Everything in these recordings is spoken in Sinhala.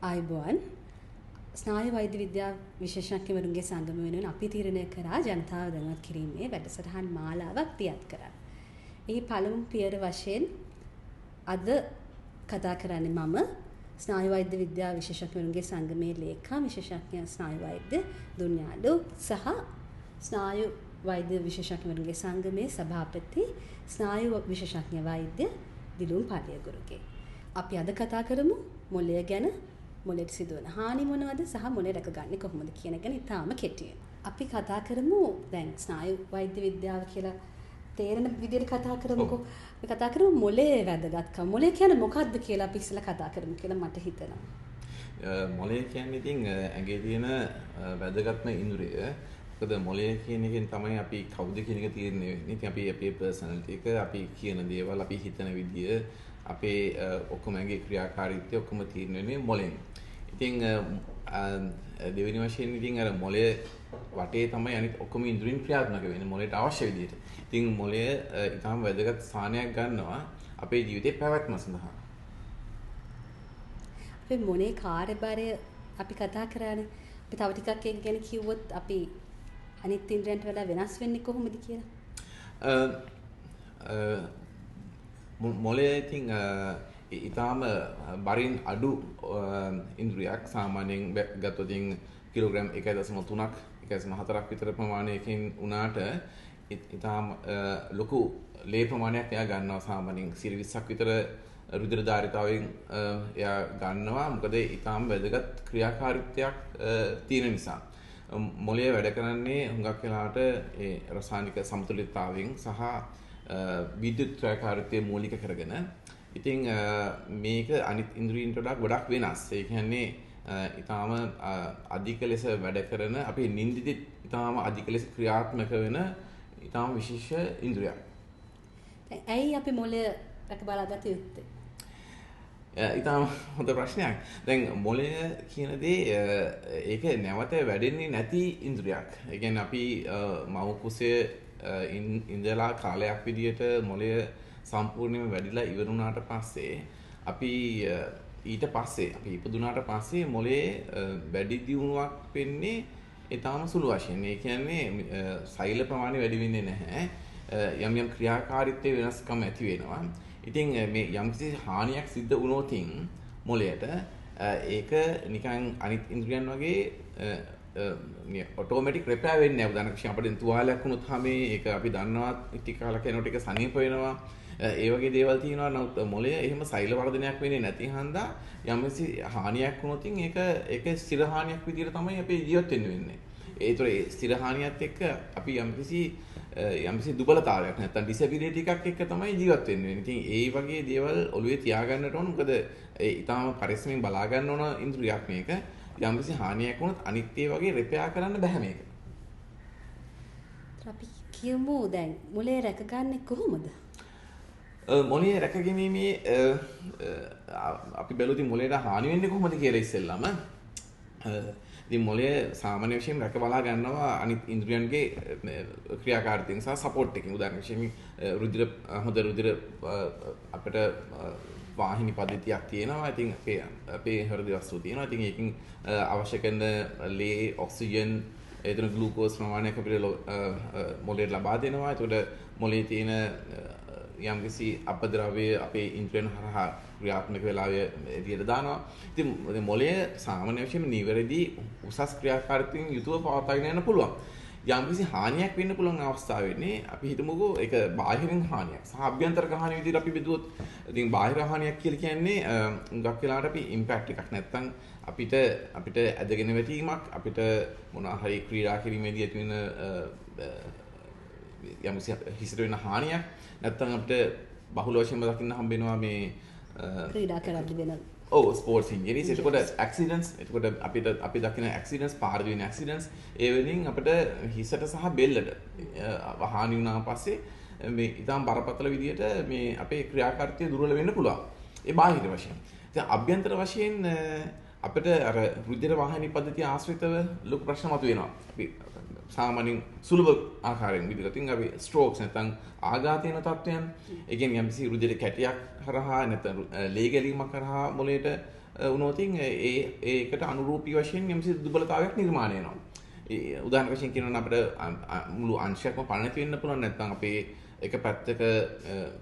ආයුබෝවන් ස්නායු වෛද්‍ය විද්‍යා විශේෂඥවරුන්ගේ සංගම වෙනුවෙන් අපි තීරණය කරා ජනතාව දැනුවත් කිරීමේ වැඩසටහන් මාලාවක් තියත් කරන්න. එහි පළමු පියවර වශයෙන් අද කතා කරන්නේ මම ස්නායු වෛද්‍ය විද්‍යා විශේෂඥවරුන්ගේ සංගමේ ලේකම් විශේෂඥ ස්නායු වෛද්‍ය දුන්යාඩු සහ ස්නායු වෛද්‍ය විශේෂඥවරුන්ගේ සංගමේ සභාපති ස්නායු විශේෂඥ වෛද්‍ය දිලුම් පාලියගුරුගේ. අපි අද කතා කරමු මොළය ගැන. මොළයට සිදුවන හානි මොනවද සහ මොළය රැකගන්නේ කොහොමද කියන එක ඉතාම කෙටියෙන්. අපි කතා කරමු දැන් ස්නායු වෛද්‍ය විද්‍යාව කියලා තේරෙන විදිහට කතා කරමුකෝ. අපි කතා කරමු මොළයේ වැදගත්කම. මොළය කියන්නේ මොකක්ද කියලා අපි ඉස්සෙල්ලා කතා කරමු කියලා මට හිතෙනවා. මොළය කියන්නේ ඉතින් ඇඟේ තියෙන වැදගත්ම ඉන්ද්‍රිය. මොකද මොළය කියන එකෙන් තමයි අපි කවුද කියන එක තීරණය වෙන්නේ. ඉතින් අපි අපේ පර්සනැලිටි එක, අපි කියන දේවල්, අපි හිතන විදිය, අපේ ඔක්කොම ඇඟේ ක්‍රියාකාරීත්වය ඔක්කොම තීරණය වෙන්නේ මොළෙන්. ඉතින් දෙවෙනි වශයෙන් ඉතින් අර මොළය වටේ තමයි අනිත් ඔක්කොම ඉන්ද්‍රියන් ක්‍රියාත්මක වෙන්නේ මොළයට අවශ්‍ය විදියට. ඉතින් මොළය ඊටම වැදගත් ස්ථානයක් ගන්නවා අපේ ජීවිතේ පැවැත්ම සඳහා. අපේ මොළේ කාර්යභාරය අපි කතා කරානේ. අපි තව ටිකක් ඒක ගැන කිව්වොත් අපි අනිත් ඉන්ද්‍රියන්ට වඩා වෙනස් වෙන්නේ කොහොමද කියලා? මොළය ඉතින් ඊටාම බරින් අඩු ඉන්ද්‍රියක්. සාමාන්‍යයෙන් ගත්තොත් කිලෝග්‍රෑම් 1.3ක් 1.4ක් විතර ප්‍රමාණයකින් උනාට ඊටාම ලොකු ලේ ප්‍රමාණයක් එයා ගන්නවා. සාමාන්‍යයෙන් 20ක් විතර රුධිර ධාරිතාවෙන් එයා ගන්නවා. මොකද ඊටාම වැදගත් ක්‍රියාකාරීත්වයක් තියෙන නිසා. මොළය වැඩ කරන්නේ හුඟක් වෙලාවට ඒ රසායනික සමතුලිතතාවයෙන් සහ විද්‍යුත් ක්‍රියාකාරීත්වය මූලික කරගෙන. ඉතින් මේක අනිත් ඉන්ද්‍රියන්ට වඩා ගොඩක් වෙනස්. ඒ කියන්නේ ඊටාම අධික ලෙස වැඩ කරන, අපේ නිින්දෙදි ඊටාම අධික ලෙස ක්‍රියාත්මක වෙන ඊටාම විශේෂ ඉන්ද්‍රියක්. දැන් ඇයි අපි මොළය රැක බලාගත යුත්තේ? ඊටාම හොඳ ප්‍රශ්නයක්. දැන් මොළය කියන දේ ඒක නැවත වැඩෙන්නේ නැති ඉන්ද්‍රියක්. ඒ කියන්නේ අපි මව් කුසේ ඉඳලා කාලයක් විදියට මොළය සම්පූර්ණයෙන්ම වැඩිලා ඉවර වුණාට පස්සේ අපි ඊට පස්සේ අපි ඉපදුනාට පස්සේ මොළයේ වැඩි දියුණුවක් වෙන්නේ ඊටාම සුළු වශයෙන්. ඒ කියන්නේ සෛල ප්‍රමාණය වැඩි වෙන්නේ නැහැ. යම් යම් ක්‍රියාකාරීත්වයේ වෙනස්කම් ඇති වෙනවා. ඉතින් මේ යම්කිසි හානියක් සිද්ධ වුණොත් මොළයට ඒක නිකන් අනිත් ඉන්ද්‍රියන් වගේ ඔටෝමැටික් රිපෙයාර් වෙන්නේ නැහැ. උදාහරණයක් වශයෙන් අපිට තුවාලයක් වුණොත් හැම ඒක අපි දන්නවා ටික කාලයක් යනකොට ඒක සනීප වෙනවා. ඒ වගේ දේවල් තියෙනවා. නමුත් මොළය එහෙම සෛල වර්ධනයක් වෙන්නේ නැති හන්දා යම්කිසි හානියක් වුණොත් ඒක ස්ථිර හානියක් විදිහට තමයි අපි ජීවත් වෙන්නේ. ඒතර ඒ ස්ථිර හානියත් එක්ක අපි යම්කිසි දුබලතාවයක් නැත්නම් ඩිසැබිලිටි එකක් එක්ක තමයි ජීවත් වෙන්නේ. ඉතින් ඒ වගේ දේවල් ඔළුවේ තියාගන්නට ඕන. මොකද ඒ ඊටාම පරිස්සමෙන් බලා ගන්න ඕන ඉන්ද්‍රියක් මේක. යම්කිසි හානියක් වුණොත් අනිත් ඒ වගේ රිපෙයාර් කරන්න බෑ මේක. අපි කියමු දැන් මොළය රැකගන්නේ කොහොමද? මොළය රැකගැනීමේ අපි බැලුවොත් මොළයට හානි වෙන්නේ කොහොමද කියලා ඉස්සෙල්ලාම ඉතින් මොළය සාමාන්‍ය වශයෙන් රැක බලා ගන්නවා අනිත් ඉන්ද්‍රියන්ගේ ක්‍රියාකාරීත්වයෙන් සහ සපෝට් එකකින්. උදාහරණ වශයෙන් හොඳ රුධිර අපිට වාහිනී පද්ධතියක් තියෙනවා. ඉතින් අපේ හෘද වස්තු තියෙනවා. ඉතින් ඒකෙන් අවශ්‍ය කරන ලේ, ඔක්සිජන්, ඒතර ග්ලූකෝස් ප්‍රමාණයක් අපිට මොළයට ලබා දෙනවා. ඒකට මොළයේ තියෙන යම්කිසි අපද්‍රව්‍ය අපේ ඉන්ද්‍රියන් හරහා ක්‍රියාත්මක වෙලාවේ එළියට දානවා. ඉතින් මොළය සාමාන්‍ය වශයෙන් නිවැරදි උසස් ක්‍රියාකාරීත්වයෙන් යුතුව පවත්වාගෙන යන්න පුළුවන්. යම්කිසි හානියක් වෙන්න පුළුවන් අවස්ථාව වෙන්නේ අපි හිතමුකෝ ඒක බාහිරින් හානියක් සහ අභ්‍යන්තරික හානිය විදිහට අපි බෙදුවොත්. ඉතින් බාහිර හානියක් කියලා කියන්නේ හුඟක් වෙලාවට අපි ඉම්පැක්ට් එකක් නැත්තම් අපිට ඇදගෙන වැටීමක්, අපිට මොනවා හරි ක්‍රීඩා කිරීමේදී ඇති වෙන යම්කිසි හිසට වෙන හානියක්, නැත්තම් අපිට බහුල වශයෙන්ම දකින්න හම්බ වෙනවා මේ ක්‍රීඩා කරද්දී වෙන ස්පෝර්ට්ස් ඉන්ජරිස්. එතකොට ඇක්සිඩන්ට්ස්, එතකොට අපි දකින ඇක්සිඩන්ට්ස්, පාරදී වෙන ඇක්සිඩන්ට්ස්, ඒ වලින් අපිට හිසට සහ බෙල්ලට හානි වුණාන් පස්සේ මේ ඊටාම් බරපතල විදියට මේ අපේ ක්‍රියාකාරීත්වය දුර්වල වෙන්න පුළුවන්. ඒ බාහිර වශයෙන්. ඉතින් අභ්‍යන්තර වශයෙන් අපිට අර රුධිර වාහිනී පද්ධතිය ආශ්‍රිතව ලොකු ප්‍රශ්න මතුවෙනවා. අපි සාමාන්‍යයෙන් සුලභ ආකාරයෙන් විදිහට අපි ස්ට්‍රෝක්ස් නැත්නම් ආඝාත වෙන තත්ත්වයන්, ඒ කියන්නේ යම්කිසි රුධිර කැටියක් හරහා නැත්නම් ලේ ගැලීමක් හරහා මොළයට වුණොත් ඒකට අනුරූපී වශයෙන් යම්සි දුබලතාවයක් නිර්මාණය වෙනවා. ඒ උදාහරණ වශයෙන් කියනවා නම් අපිට මුළු අංශයක්ම පණ නැති වෙන්න පුළුවන් නැත්නම් අපේ එක පැත්තක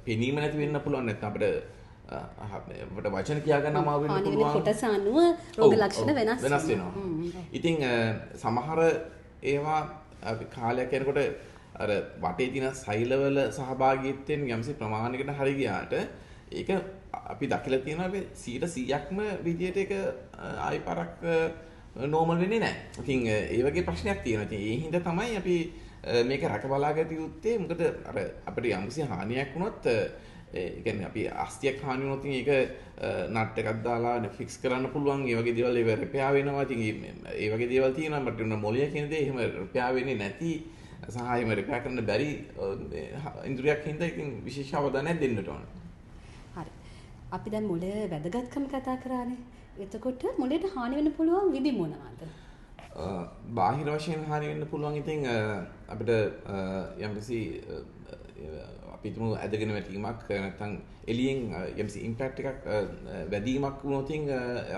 පෙනීම නැති වෙන්න පුළුවන් නැත්නම් අපිට වචන කියා ගන්න අමාරු වෙන්න පුළුවන්. කොටස අනුව රෝග ලක්ෂණ වෙනස් වෙනවා. ඉතින් සමහර ඒවා කාලයක් යනකොට අර වටේ තියෙන සෛලවල සහභාගීත්වයෙන් යම්සි ප්‍රමාණයකට හරි ගියාට ඒක අපි දකිලා තියෙනවා අපි 100%ක්ම විදියට ඒක ආයි පාරක් නෝමල් වෙන්නේ නැහැ. ඉතින් ඒ වගේ ප්‍රශ්නයක් තියෙනවා. ඉතින් ඒ හින්දා තමයි අපි මේක රැකබලාගත යුත්තේ. මොකද අර අපිට යම්සි හානියක් වුණොත් ඒ කියන්නේ අපි අස්තියක් හානි වුණොත් ඒක නට් එකක් දාලා ෆික්ස් කරන්න පුළුවන්. ඒ වගේ දේවල් ඒව රිපෙයාර් වෙනවා. ඉතින් ඒ වගේ දේවල් තියෙනවා. මට උන මොළය කියන දේ එහෙම රිපෙයාර් වෙන්නේ නැති සහ එහෙම රිපෙයාර් කරන්න බැරි ඉන්ද්‍රියක් හින්දා ඉතින් විශේෂ අවධානයක් දෙන්නට ඕන. හරි. අපි දැන් මොළයේ වැදගත්කම කතා කරානේ. එතකොට මොළයට හානි වෙන්න පුළුවන් විදි මොනවාද? බාහිර වශයෙන් හානි වෙන්න පුළුවන් ඉතින් අපිට යම්කිසි අපි තුමු ඇදගෙන වැටීමක් නැත්නම් එළියෙන් යම්කිසි ඉම්පැක්ට් එකක් වැදීමක් වුණොත්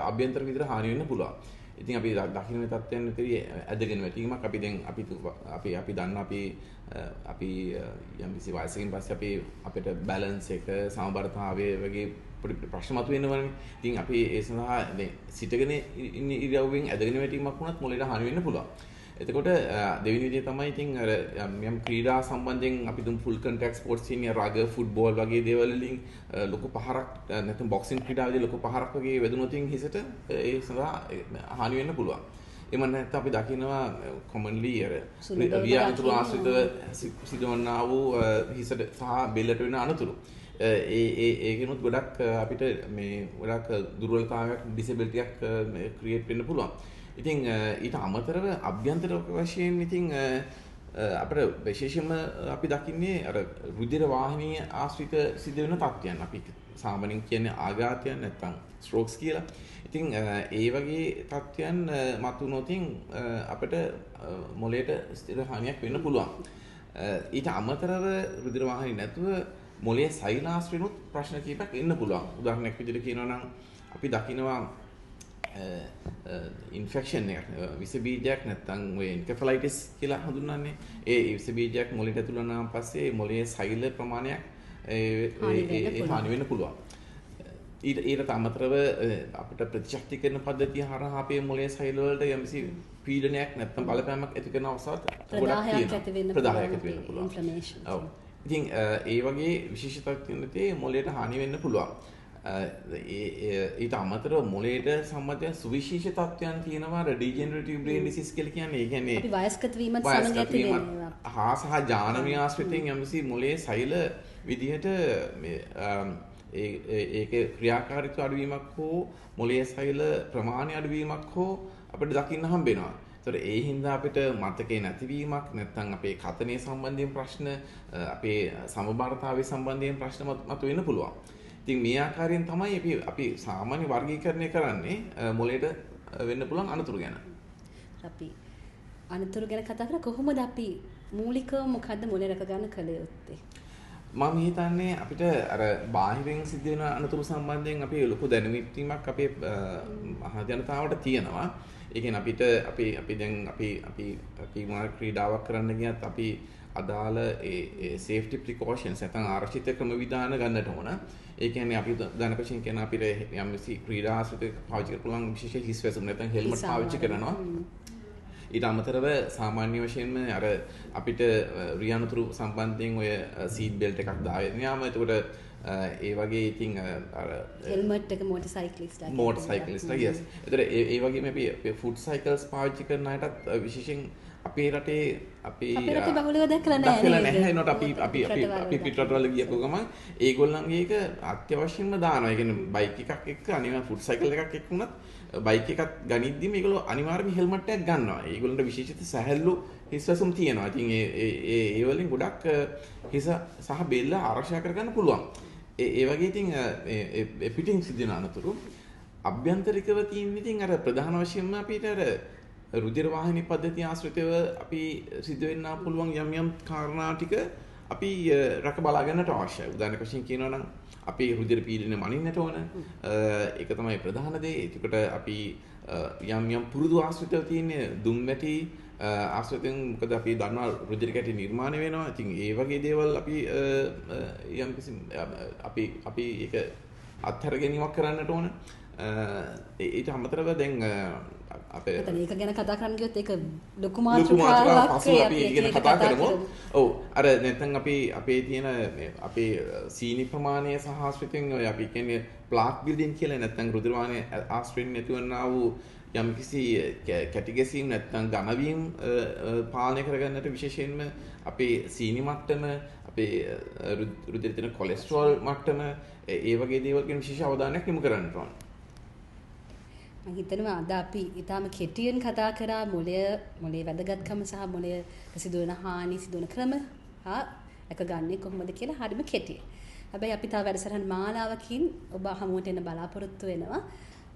අභ්‍යන්තර විදිහට හානි වෙන්න පුළුවන්. ඉතින් අපි දකින්න මේ තත්ත්වයන් විතරයි ඇදගෙන වැටීමක් අපි දැන් අපි දන්න අපි යම්කිසි වයසකින් පස්සේ අපිට බැලන්ස් එක සමබරතාවය වගේ පොඩි ප්‍රශ්න මතුවෙනවනේ. ඉතින් අපි ඒ සඳහා දැන් සිටගෙන ඉන්න ඉරියව්වෙන් ඇදගෙන වැටීමක් වුණත් මොළයට හානි වෙන්න පුළුවන්. එතකොට දෙවෙනි විදිය තමයි ඉතින් අර යම් ක්‍රීඩා සම්බන්ධයෙන් අපි දුම් ෆුල් කොන්ටැක්ට් ස්පෝර්ට්ස් ඉන්නේ රග ෆුට්බෝල් වගේ දේවල් වලින් ලොකු පහරක් නැත්නම් බොක්සින් ක්‍රීඩාවේදී ලොකු පහරක් වගේ වැදුනොත් හිසට ඒ සඳහා හානි වෙන්න පුළුවන්. එම නැත්නම් අපි දකිනවා කොමන්ලි අර රියාතුරු ආශ්‍රිතව සිදුවන්නා වූ හිසට සහ බෙල්ලට වෙන අනතුරු. ඒකෙනුත් ගොඩක් අපිට මේ ගොඩක් දුර්වලතාවයක් ඩිසෙබිලිටි එකක් ක්‍රියේට් වෙන්න පුළුවන්. ඉතින් ඊට අමතරව අභ්‍යන්තරික වශයෙන් ඉතින් අපිට විශේෂයෙන්ම අපි දකින්නේ අර රුධිර වාහිනිය ආශ්‍රිත සිදුවෙන තත්ත්වයන්. අපි සාමාන්‍යයෙන් කියන්නේ ආඝාතයන් නැත්නම් ස්ට්‍රෝක්ස් කියලා. ඉතින් ඒ වගේ තත්ත්වයන් මතුනොත් අපිට මොළයට ස්ථිර හානියක් වෙන්න පුළුවන්. ඊට අමතරව රුධිර වාහිනිය නැතුව මොළයේ සෛලාශ්‍රිනුත් ප්‍රශ්න කිහිපයක් එන්න පුළුවන්. උදාහරණයක් විදිහට කියනවා නම් අපි දකිනවා ඉන්ෆෙක්ෂන් එකක් විස බීජයක් නැත්නම් ඔය එන්කෙෆලයිටිස් කියලා හඳුන්වන්නේ. ඒ විස බීජයක් මොළයට ඇතුළු වුණාන් පස්සේ මොළයේ සෛල ප්‍රමාණයක් හානි වෙන්න පුළුවන්. ඊට අමතරව අපිට ප්‍රතිශක්ති කරන පද්ධතිය හරහා අපේ මොළයේ සෛල වලට යම්සි පීඩනයක් නැත්නම් බලපෑමක් ඇති කරන අවස්ථාවක් ගොඩක් තියෙනවා. ප්‍රදාහයක් ඇති වෙන්න පුළුවන්. ඔව්. ඉතින් ඒ වගේ විශේෂ තත්ත්වයන්දී මොළයට හානි වෙන්න පුළුවන්. ඊට අමතරව මොළයට සම්බන්ධ සුවිශේෂ තත්ත්වයන් තියෙනවා ඩිජෙනරේටිව් බ්‍රේන් ඩිසීස් කියලා කියන්නේ. ඒ කියන්නේ අපි වයස්ගත වීමත් සමග ඇති වෙනවා. හා සහ ජානමය ආශ්‍රිතයෙන් යම්සි මොළයේ සෛල විදිහට ඒකේ ක්‍රියාකාරීත්වය අඩුවීමක් හෝ මොළයේ සෛල ප්‍රමාණය අඩුවීමක් හෝ අපිට දකින්න හම්බ වෙනවා. ඒතර ඒ හින්දා අපිට මතකේ නැතිවීමක් නැත්නම් අපේ කතනේ සම්බන්ධයෙන් ප්‍රශ්න අපේ සමබරතාවයේ සම්බන්ධයෙන් ප්‍රශ්න මතුවෙන්න පුළුවන්. ඉතින් මේ ආකාරයෙන් තමයි අපි සාමාන්‍ය වර්ගීකරණය කරන්නේ මොළයට වෙන්න පුළුවන් අනතුරු ගැන. අපි අනතුරු ගැන කතා කරලා කොහොමද අපි මූලිකව මොකද්ද මොළේ රැක ගන්න කල යුත්තේ? මම හිතන්නේ අපිට අර බාහිරින් සිද්ධ වෙන අනතුරු සම්බන්ධයෙන් අපි ලොකු දැනුමීමක් අපේ මහ ජනතාවට තියෙනවා. ඒ කියන්නේ අපිට අපි දැන් අපි මොන ක්‍රීඩාවක් කරන්න ගියත් අපි අදාළ ඒ සේෆ්ටි ප්‍රිකෝෂන්ස් නැත්නම් ආරක්ෂිත ක්‍රම විධාන ගන්නට ඕන. ඒ කියන්නේ අපි දැනපෙකින් කියන අපිට යම්සි ක්‍රීඩා ආශ්‍රිත පාවිච්චි කරන පුළුවන් විශේෂ හිස් වැසුම් නැත්නම් හෙල්මට් පාවිච්චි කරනවා. ඊට අමතරව සාමාන්‍ය වශයෙන්ම අර අපිට රියනතුරු සම්බන්ධයෙන් ඔය සීට් බෙල්ට් එකක් දාගෙන යාම එතකොට ඒ වගේ ඉතින් අර හෙල්මට් එක මෝටර් සයිකලිස්ට්ලා yes. එතකොට ඒ වගේම අපි ෆුඩ් සයිකල්ස් පාවිච්චි කරන අයටත් විශේෂයෙන් අපේ රටේ අපේ රටේ බහුලව දැක්කලා නැහැ. නේද? අපි පිටරටවල ගියපු ගමන් ඒගොල්ලන්ගේ එක අත්‍යවශ්‍යම දානවා. ඒ කියන්නේ බයික් එකක් එක්ක අනිවාර්ය ෆුඩ් සයිකල් එකක් එක්ක වුණත් බයික් එකක් ගනිද්දිම ඒගොල්ලෝ අනිවාර්යයෙන්ම හෙල්මට් එකක් ගන්නවා. ඒගොල්ලන්ට විශේෂිත සැහැල්ලු හිස්වැසුම් තියෙනවා. ඉතින් ඒ වලින් ගොඩක් හිස සහ බෙල්ල ආරක්ෂා කරගන්න පුළුවන්. ඒ වගේ ඉතින් පිටින් සිද්ධ වෙන අනතුරු අභ්‍යන්තරිකව තියෙන ඉතින් අර ප්‍රධාන වශයෙන්ම අපිට අර රුධිර වාහිනී පද්ධතිය ආශ්‍රිතව අපි සිද්ධ වෙන්න පුළුවන් යම් කාරණා ටික අපි රැක බලා ගන්නට අවශ්‍යයි. උදාහරණයක් වශයෙන් කියනවා නම් අපි රුධිර පීඩනය මනින්නට ඕන. ඒක තමයි ප්‍රධාන දේ. ඒකට අපි යම් පුරුදු ආශ්‍රිතව තියෙන දුම්වැටි ආශ්‍රිතෙන් මොකද අපි දන්නවා රුධිර කැටි නිර්මාණය වෙනවා. ඉතින් ඒ වගේ දේවල් අපි යම් කිසි අපි ඒක අත්හැර ගැනීමක් කරන්නට ඕන. ඊට අමතරව දැන් අපේ ඒක ගැන කතා කරන්න ගියොත් ඒක ලොකු මාතෘකාවක් පසු අපි ඒක ගැන කතා කරමු. ඔව් අර නැත්නම් අපි අපේ තියෙන අපේ සීනි ප්‍රමාණය සහ ආශ්‍රිතෙන් ඔය අපි කියන්නේ ප්ලාක් බිල්ඩින් කියලා නැත්නම් රුධිර වාහනය ආශ්‍රිතෙන් නැතිවන්නා වූ යම්කිසි කැටි ගැසීම් නැත්නම් ඝනවීම් පාලනය කරගන්නට විශේෂයෙන්ම අපේ සීනි මට්ටම අපේ රුධිරේ තියෙන කොලෙස්ටරෝල් මට්ටම ඒ වගේ දේවල් ගැන විශේෂ අවධානයක් යොමු කරන්න ඕන. මම හිතනවා අද අපි ඊටාම කෙටියෙන් කතා කරා මොලේ වැදගත්කම සහ මොලේ සිදුවන හානි සිදුවන ක්‍රම හා එක ගන්නේ කොහොමද කියලා හරිම කෙටියෙන්. හැබැයි අපි තව වැඩසටහන් මාලාවකින් ඔබ හමුවට එන්න බලාපොරොත්තු වෙනවා.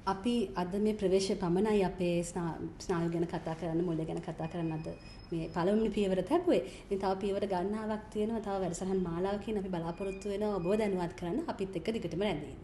අපි අද මේ ප්‍රවේශය පමණයි අපේ ස්නායු ගැන කතා කරන්න මොලේ ගැන කතා කරන්න අද මේ පළවෙනි පියවර තැබුවේ. ඉතින් තව පියවර ගන්නාවක් තියෙනවා. තව වැඩසටහන් මාලාවකින් අපි බලාපොරොත්තු වෙනවා ඔබව දැනුවත් කරන්න අපිත් එක්ක දිගටම රැඳෙන්න.